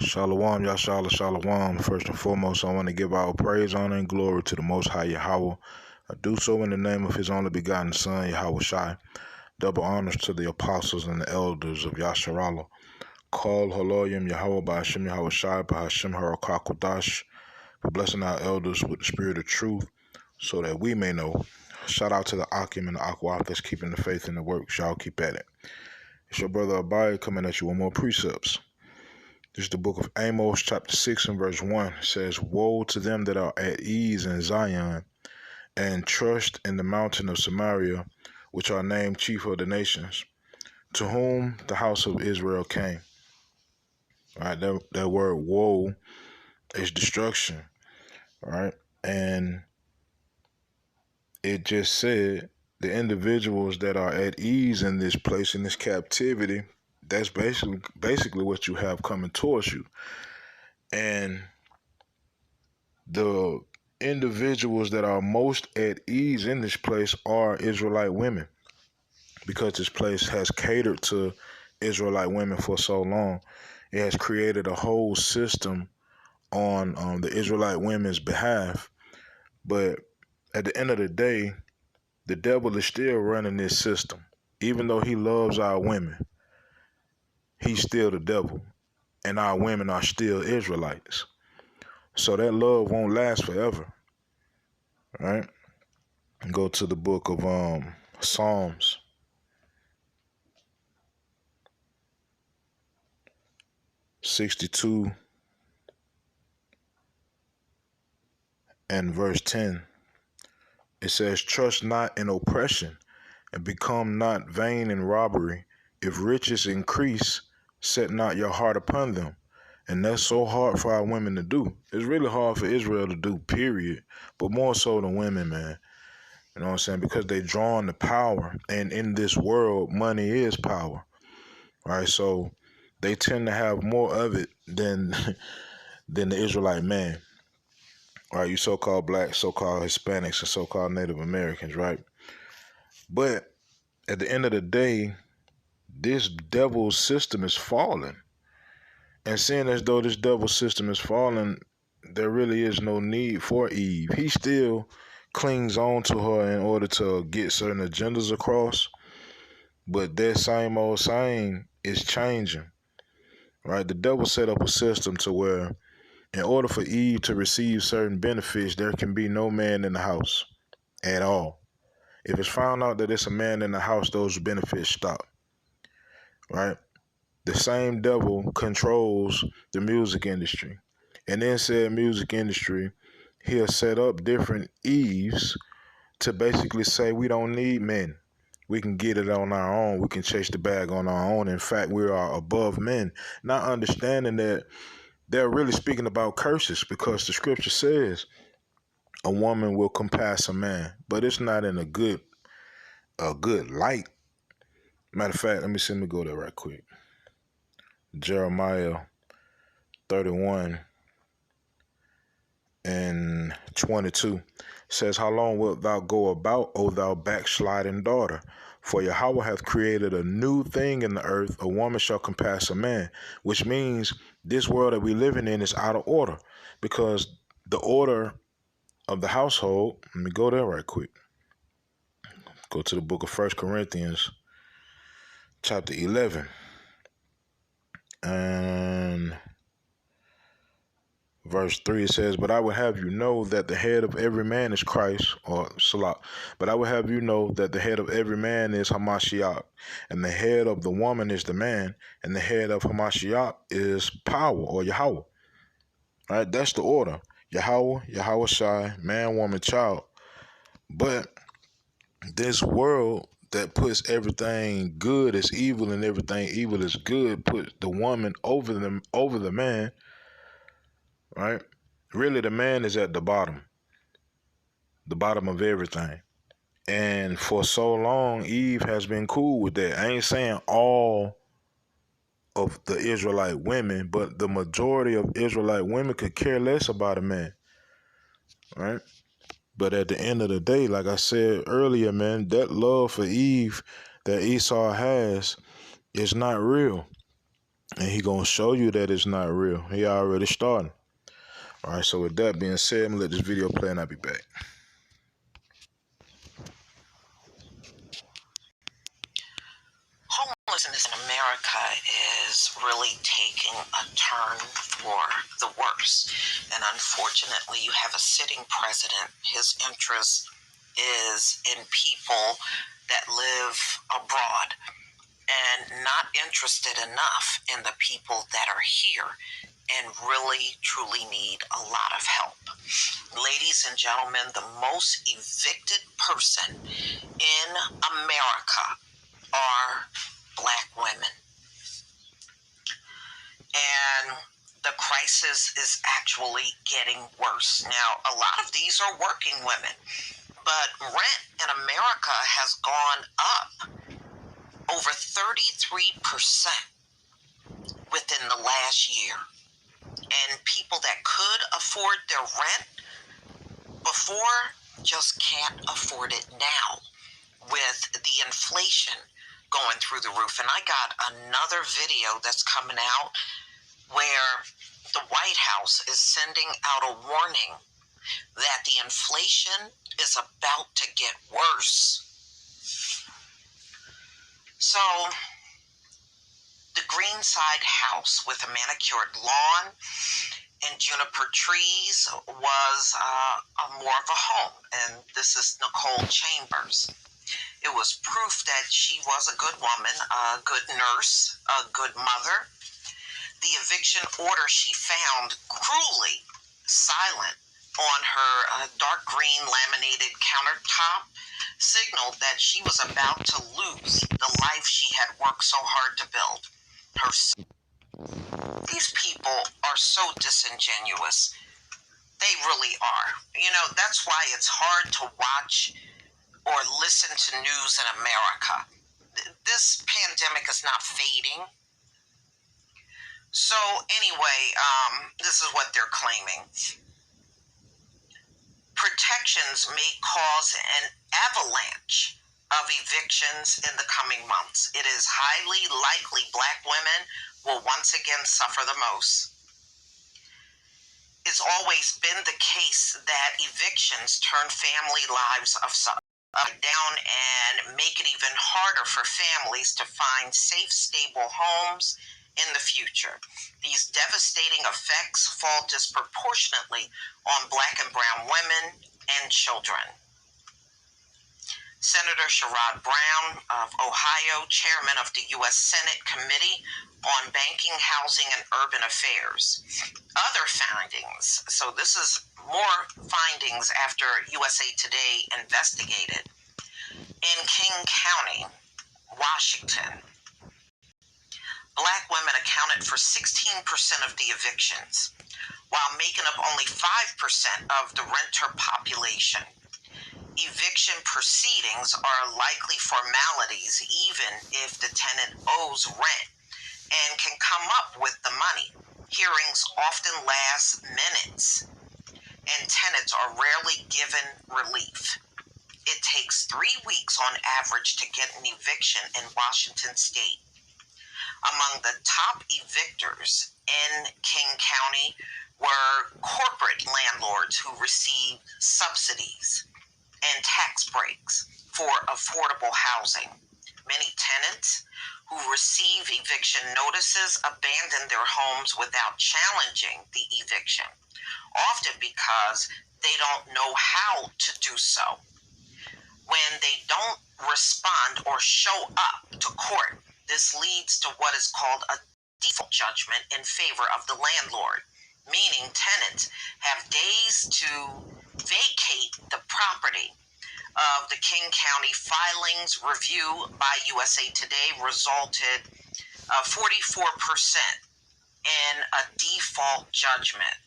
Shalom, Yashala, Shalom. First and foremost, I want to give all praise, honor, and glory to the Most High Yahweh. I do so in the name of His only begotten Son, Yahweh Shai. Double honors to the apostles and the elders of Yasharala. Call Haloyim Yahweh by Hashem Yahweh Shai by Hashem Harakakwadash. For blessing our elders with the spirit of truth, so that we may know. Shout out to the Akim and the Akwaf that's keeping the faith in the works. Y'all keep at it. It's your brother Abai coming at you with more precepts. This is the book of Amos, chapter 6 and verse 1. It says, "Woe to them that are at ease in Zion, and trust in the mountain of Samaria, which are named chief of the nations, to whom the house of Israel came." All right, that word woe is destruction. All right, and it just said the individuals that are at ease in this place, in this captivity, that's basically what you have coming towards you. And the individuals that are most at ease in this place are Israelite women, because this place has catered to Israelite women for so long. It has created a whole system on the Israelite women's behalf. But at the end of the day, the devil is still running this system. Even though he loves our women, he's still the devil, and our women are still Israelites. So that love won't last forever, right? Go to the book of Psalms 62 and verse 10. It says, "Trust not in oppression, and become not vain in robbery. If riches increase, set not your heart upon them." And that's so hard for our women to do. It's really hard for Israel to do, period. But more so than women, man. You know what I'm saying? Because they drawn the power. And in this world, money is power. Right? So they tend to have more of it than than the Israelite man. Right? You so-called blacks, so-called Hispanics, and so-called Native Americans, right? But at the end of the day, this devil's system is falling. And seeing as though this devil system is falling, there really is no need for Eve. He still clings on to her in order to get certain agendas across. But that same old saying is changing, right? The devil set up a system to where in order for Eve to receive certain benefits, there can be no man in the house at all. If it's found out that it's a man in the house, those benefits stop, right? The same devil controls the music industry. And in said music industry, he'll set up different Eves to basically say we don't need men. We can get it on our own. We can chase the bag on our own. In fact, we are above men. Not understanding that they're really speaking about curses, because the scripture says a woman will compass a man, but it's not in a good light. Matter of fact, let me go there right quick. Jeremiah 31 and 22 says, "How long wilt thou go about, O thou backsliding daughter? For Yahweh hath created a new thing in the earth. A woman shall compass a man." Which means this world that we're living in is out of order, because the order of the household, let me go there right quick. Go to the book of 1 Corinthians chapter 11 and verse 3. It says, "But I would have you know that the head of every man is Christ," or Salah. "But I would have you know that the head of every man is Hamashiach, and the head of the woman is the man, and the head of Hamashiach is power," or Yahweh. All right, that's the order. Yahweh, Yahweh Shai, man, woman, child. But this world that puts everything good as evil and everything evil is good, put the woman over the man, right? Really, the man is at the bottom of everything. And for so long, Eve has been cool with that. I ain't saying all of the Israelite women, but the majority of Israelite women could care less about a man, right? But at the end of the day, like I said earlier, man, that love for Eve that Esau has is not real. And he gonna show you that it's not real. He already starting. All right, so with that being said, I'm gonna let this video play and I'll be back. Homelessness in America is really taking a turn for the worse. And unfortunately, you have a sitting president. His interest is in people that live abroad and not interested enough in the people that are here and really truly need a lot of help. Ladies and gentlemen, the most evicted person in America are Black women. And the crisis is actually getting worse. Now, a lot of these are working women, but rent in America has gone up over 33% within the last year. And people that could afford their rent before just can't afford it now with the inflation going through the roof. And I got another video that's coming out where the White House is sending out a warning that the inflation is about to get worse. So the Greenside house with a manicured lawn and juniper trees was more of a home. And this is Nicole Chambers. It was proof that she was a good woman, a good nurse, a good mother. The eviction order she found cruelly silent on her dark green laminated countertop signaled that she was about to lose the life she had worked so hard to build. These people are so disingenuous. They really are. You know, that's why it's hard to watch or listen to news in America. This pandemic is not fading. So anyway, this is what they're claiming. Protections may cause an avalanche of evictions in the coming months. It is highly likely Black women will once again suffer the most. It's always been the case that evictions turn family lives upside down and make it even harder for families to find safe, stable homes in the future. These devastating effects fall disproportionately on Black and brown women and children. Senator Sherrod Brown of Ohio, chairman of the U.S. Senate Committee on Banking, Housing, and Urban Affairs. Other findings, so this is more findings after USA Today investigated. In King County, Washington, Black women accounted for 16% of the evictions, while making up only 5% of the renter population. Eviction proceedings are likely formalities even if the tenant owes rent and can come up with the money. Hearings often last minutes, and tenants are rarely given relief. It takes 3 weeks on average to get an eviction in Washington state. Among the top evictors in King County were corporate landlords who received subsidies and tax breaks for affordable housing. Many tenants who receive eviction notices abandon their homes without challenging the eviction, often because they don't know how to do so. When they don't respond or show up to court, this leads to what is called a default judgment in favor of the landlord, meaning tenants have days to vacate the property. Of the King County filings review by USA Today resulted 44% in a default judgment.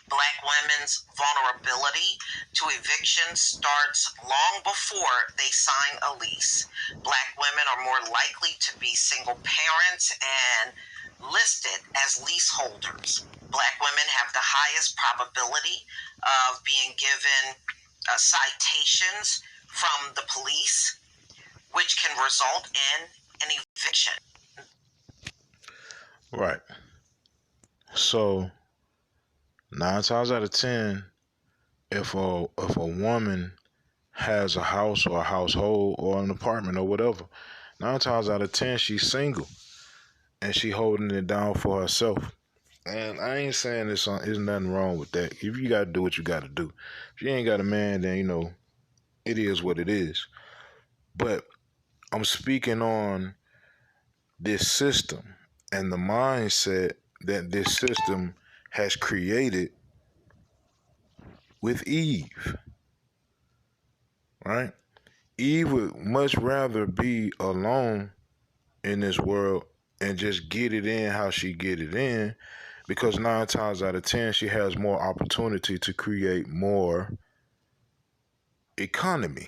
Black women's vulnerability to eviction starts long before they sign a lease. Black women are more likely to be single parents and listed as leaseholders. Black women have the highest probability of being given citations from the police, which can result in an eviction. Right. So 9 times out of 10, if a woman has a house or a household or an apartment or whatever, 9 times out of 10 she's single and she holding it down for herself. And I ain't saying there's nothing wrong with that. If you gotta do what you gotta do. If you ain't got a man, then it is what it is. But I'm speaking on this system and the mindset that this system has created with Eve, right? Eve would much rather be alone in this world and just get it in how she get it in, because 9 times out of 10 she has more opportunity to create more economy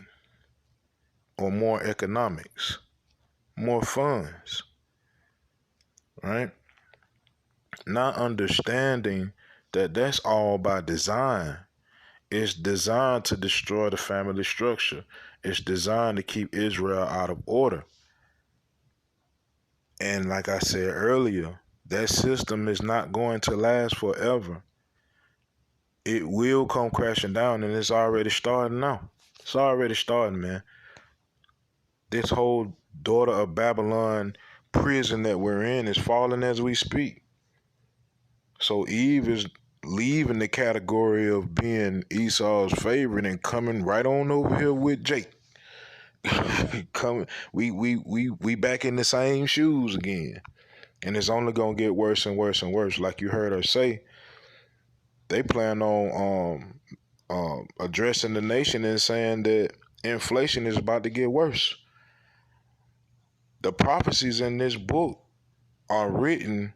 or more economics, more funds, right? Not understanding that that's all by design. It's designed to destroy the family structure. It's designed to keep Israel out of order. And like I said earlier, that system is not going to last forever. It will come crashing down, and it's already starting now. It's already starting, man. This whole daughter of Babylon prison that we're in is falling as we speak. So Eve is leaving the category of being Esau's favorite and coming right on over here with Jake. Coming, we back in the same shoes again, and it's only gonna get worse and worse and worse. Like you heard her say, they plan on addressing the nation and saying that inflation is about to get worse. The prophecies in this book are written,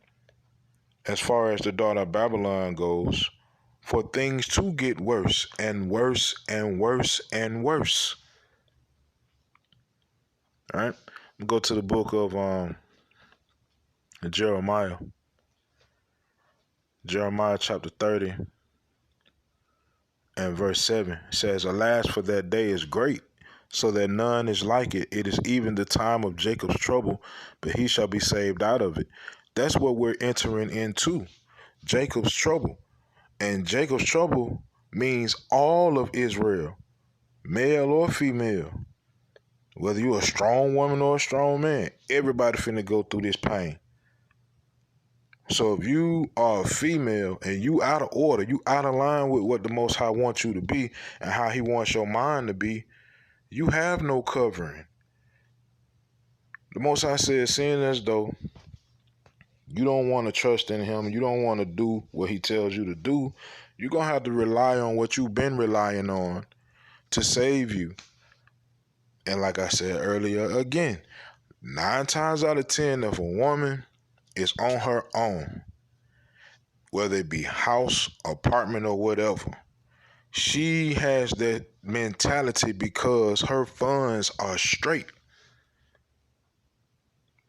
as far as the daughter of Babylon goes, for things to get worse and worse and worse and worse. All right, we'll go to the book of Jeremiah. Jeremiah chapter 30 and verse 7 says, "Alas, for that day is great, so that none is like it. It is even the time of Jacob's trouble, but he shall be saved out of it." That's what we're entering into, Jacob's trouble. And Jacob's trouble means all of Israel, male or female. Whether you're a strong woman or a strong man, everybody finna go through this pain. So if you are a female and you out of order, you out of line with what the Most High wants you to be and how He wants your mind to be, you have no covering. The Most High says, seeing as though you don't want to trust in Him, you don't want to do what He tells you to do, you're going to have to rely on what you've been relying on to save you. And like I said earlier, again, 9 times out of 10, if a woman is on her own, whether it be house, apartment, or whatever, she has that mentality because her funds are straight.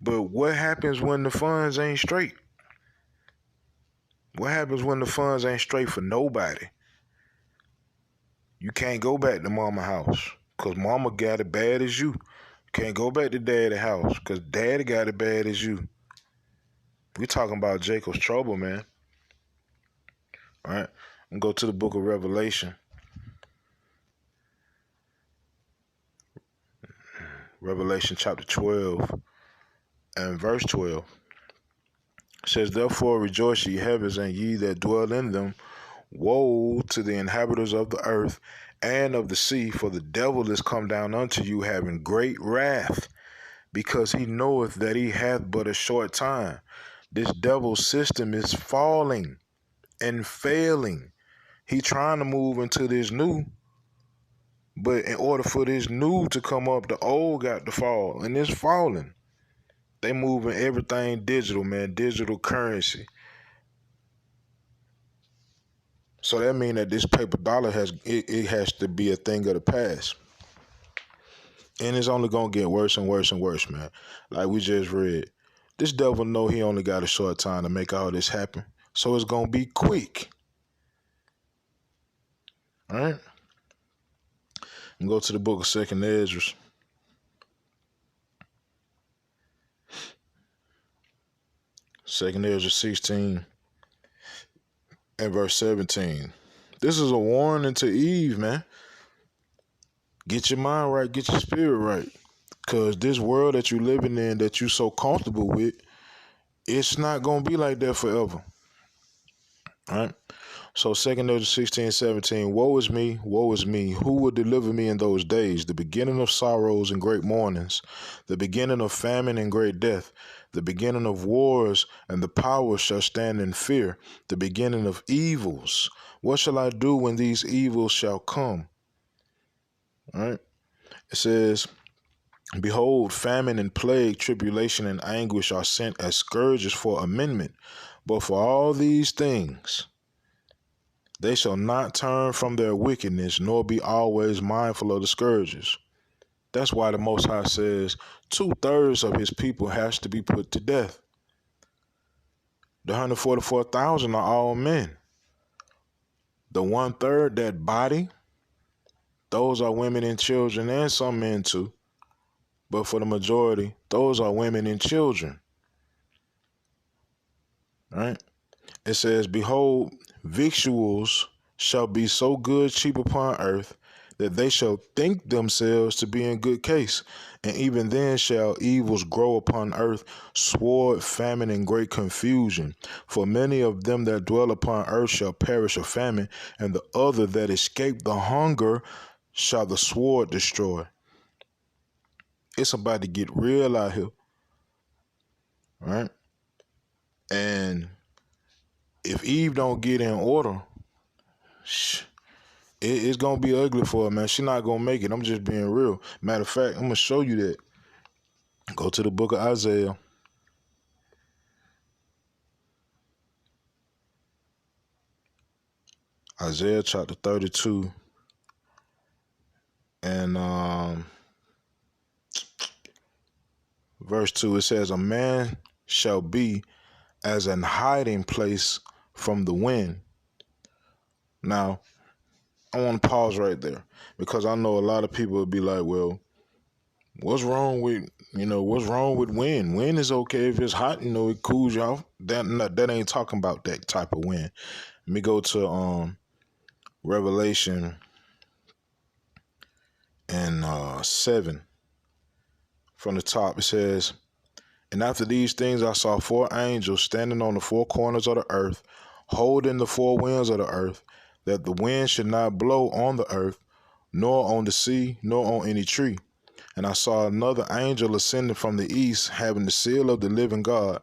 But what happens when the funds ain't straight? What happens when the funds ain't straight for nobody? You can't go back to mama house because mama got it bad as you. Can't go back to daddy house because daddy got it bad as you. We're talking about Jacob's trouble, man. All right, I'm gonna go to the book of Revelation. Revelation chapter 12 and verse 12. It says, "Therefore rejoice, ye heavens, and ye that dwell in them. Woe to the inhabitants of the earth and of the sea, for the devil is come down unto you, having great wrath, because he knoweth that he hath but a short time." This devil's system is falling and failing. He trying to move into this new, but in order for this new to come up, the old got to fall, and it's falling. They moving everything digital, man, digital currency. So that means that this paper dollar it has to be a thing of the past. And it's only gonna get worse and worse and worse, man. Like we just read. This devil know he only got a short time to make all this happen. So it's gonna be quick. All right? And go to the book of Second Ezra. Second Ezra 16 and verse 17. This is a warning to Eve, man. Get your mind right, get your spirit right. Because this world that you living in that you so comfortable with, it's not going to be like that forever. All right? So 2nd Ezra 16:17, woe is me, who will deliver me in those days? The beginning of sorrows and great mournings, the beginning of famine and great death, the beginning of wars, and the powers shall stand in fear, the beginning of evils. What shall I do when these evils shall come? All right. It says, behold, famine and plague, tribulation and anguish are sent as scourges for amendment. But for all these things, they shall not turn from their wickedness, nor be always mindful of the scourges. That's why the Most High says 2/3 of his people has to be put to death. The 144,000 are all men. The 1/3, that body, those are women and children and some men too. But for the majority, those are women and children. Right? It says, behold, victuals shall be so good cheap upon earth that they shall think themselves to be in good case. And even then shall evils grow upon earth, sword, famine, and great confusion. For many of them that dwell upon earth shall perish of famine, and the other that escape the hunger shall the sword destroy. It's about to get real out here. Right? And if Eve don't get in order, it's gonna be ugly for her, man. She's not gonna make it. I'm just being real. Matter of fact, I'm gonna show you that. Go to the book of Isaiah. Isaiah chapter 32 and verse 2. It says, a man shall be as an hiding place from the wind. Now, I want to pause right there because I know a lot of people would be like, well, what's wrong with wind? Wind is okay if it's hot, it cools you off. That ain't talking about that type of wind. Let me go to Revelation and 7 from the top. It says, and after these things I saw 4 angels standing on the 4 corners of the earth, holding the 4 winds of the earth, that the wind should not blow on the earth, nor on the sea, nor on any tree. And I saw another angel ascending from the east, having the seal of the living God.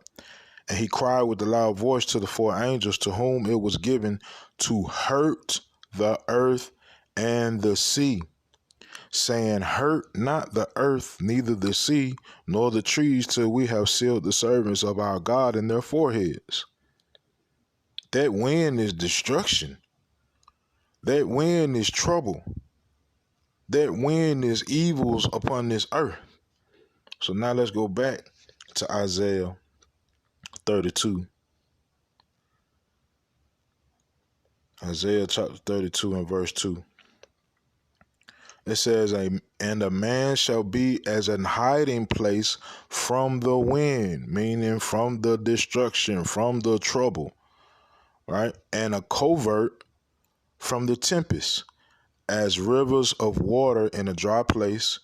And he cried with a loud voice to the 4 angels to whom it was given to hurt the earth and the sea, saying, hurt not the earth, neither the sea, nor the trees, till we have sealed the servants of our God in their foreheads. That wind is destruction. That wind is trouble. That wind is evils upon this earth. So now let's go back to Isaiah 32. Isaiah chapter 32 and verse 2. It says, and a man shall be as an hiding place from the wind, meaning from the destruction, from the trouble, right? And a covert from the tempest, as rivers of water in a dry place,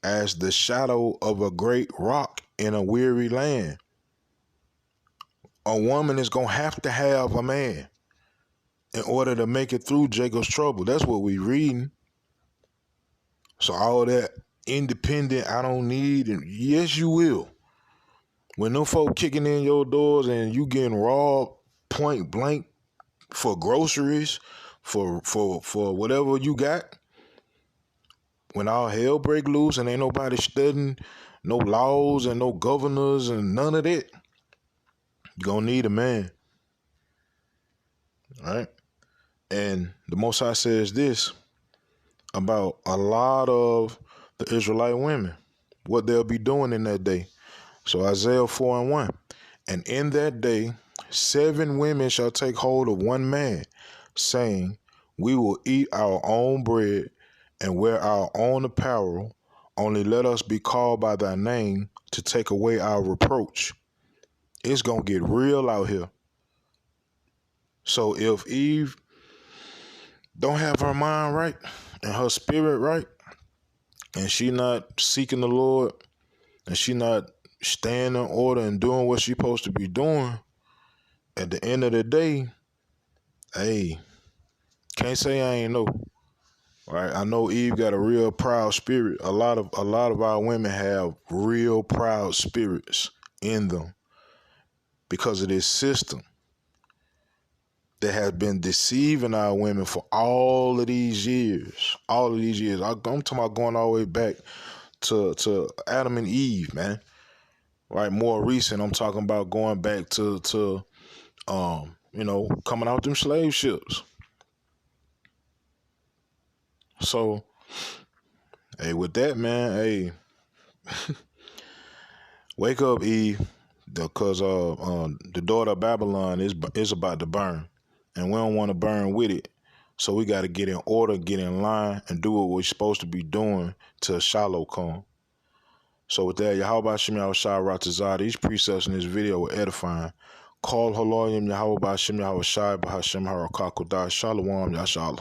as the shadow of a great rock in a weary land. A woman is going to have a man in order to make it through Jacob's trouble. That's what we reading. So all that independent, I don't need, and yes, you will. When them folk kicking in your doors and you getting robbed point blank for groceries, for whatever you got, when all hell break loose and ain't nobody studying no laws and no governors and none of that, you gonna need a man. All right? And the Most High says this about a lot of the Israelite women, what they'll be doing in that day. So Isaiah 4 and 1. And in that day 7 women shall take hold of one man, saying, we will eat our own bread and wear our own apparel. Only let us be called by thy name to take away our reproach. It's gonna get real out here. So if Eve don't have her mind right and her spirit right, and she not seeking the Lord, and she not staying in order and doing what she supposed to be doing, at the end of the day, hey, can't say I ain't know. Right? I know Eve got a real proud spirit. A lot of our women have real proud spirits in them because of this system that has been deceiving our women for all of these years. All of these years. I'm talking about going all the way back to Adam and Eve, man. Right? More recent, I'm talking about going back to coming out them slave ships. So, hey, with that, man, hey, wake up, Eve, because the daughter of Babylon is about to burn, and we don't want to burn with it. So we got to get in order, get in line, and do what we're supposed to be doing till Shiloh come. So with that, Yahweh Shem Yahweh Shai Ratazah, these precepts in this video were edifying. Call Haloyim Yahweh Shem Yahweh Shai Bahashem Harakakudah Shalom Yashalom.